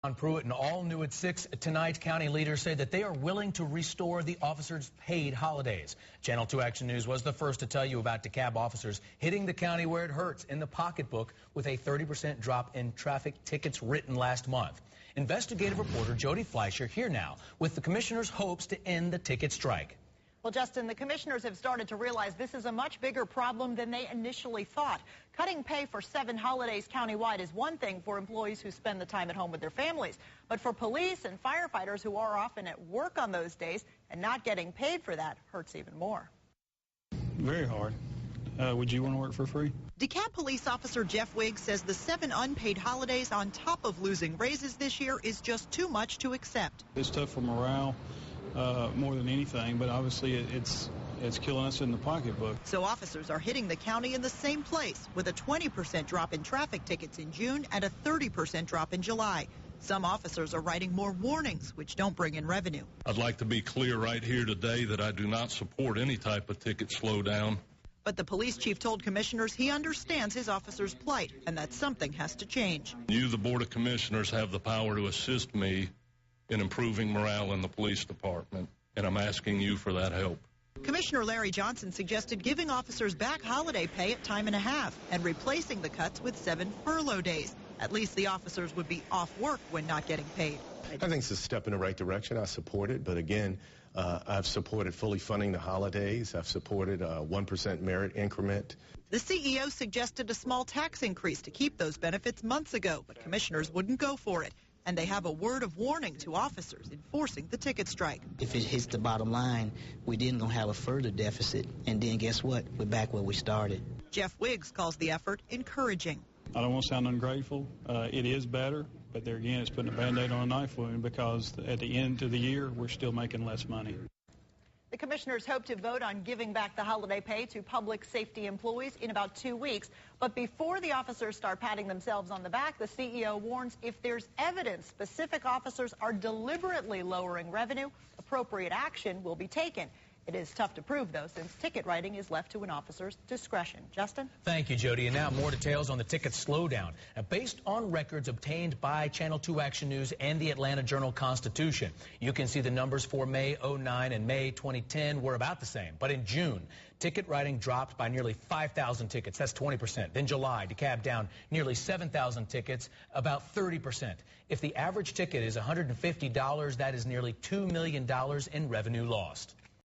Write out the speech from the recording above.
On Pruitt and all new at 6 tonight, county leaders say that they are willing to restore the officers' paid holidays. Channel 2 Action News was the first to tell you about DeKalb officers hitting the county where it hurts, in the pocketbook, with a 30% drop in traffic tickets written last month. Investigative reporter Jody Fleischer here now with the commissioner's hopes to end the ticket strike. Well, Justin, the commissioners have started to realize this is a much bigger problem than they initially thought. Cutting pay for 7 holidays countywide is one thing for employees who spend the time at home with their families. But for police and firefighters who are often at work on those days and not getting paid for that hurts even more. Very hard. Would you want to work for free? DeKalb police officer Jeff Wiggs says the 7 unpaid holidays on top of losing raises this year is just too much to accept. It's tough for morale. More than anything, but obviously it's killing us in the pocketbook. So officers are hitting the county in the same place, with a 20% drop in traffic tickets in June and a 30% drop in July. Some officers are writing more warnings, which don't bring in revenue. I'd like to be clear right here today that I do not support any type of ticket slowdown. But the police chief told commissioners he understands his officers' plight and that something has to change. You, the Board of Commissioners, have the power to assist me in improving morale in the police department, and I'm asking you for that help. Commissioner Larry Johnson suggested giving officers back holiday pay at time and a half and replacing the cuts with 7 furlough days. At least the officers would be off work when not getting paid. I think it's a step in the right direction. I support it, but again, I've supported fully funding the holidays. I've supported a 1% merit increment. The CEO suggested a small tax increase to keep those benefits months ago, but commissioners wouldn't go for it. And they have a word of warning to officers enforcing the ticket strike. If it hits the bottom line, we then going to have a further deficit. And then guess what? We're back where we started. Jeff Wiggs calls the effort encouraging. I don't want to sound ungrateful. It is better, but there again, it's putting a Band-Aid on a knife wound because at the end of the year, we're still making less money. The commissioners hope to vote on giving back the holiday pay to public safety employees in about 2 weeks. But before the officers start patting themselves on the back, the CEO warns if there's evidence specific officers are deliberately lowering revenue, appropriate action will be taken. It is tough to prove, though, since ticket writing is left to an officer's discretion. Justin? Thank you, Jody. And now more details on the ticket slowdown. Now, based on records obtained by Channel 2 Action News and the Atlanta Journal-Constitution, you can see the numbers for May 09 and May 2010 were about the same. But in June, ticket writing dropped by nearly 5,000 tickets. That's 20%. Then July, DeKalb down nearly 7,000 tickets, about 30%. If the average ticket is $150, that is nearly $2 million in revenue lost.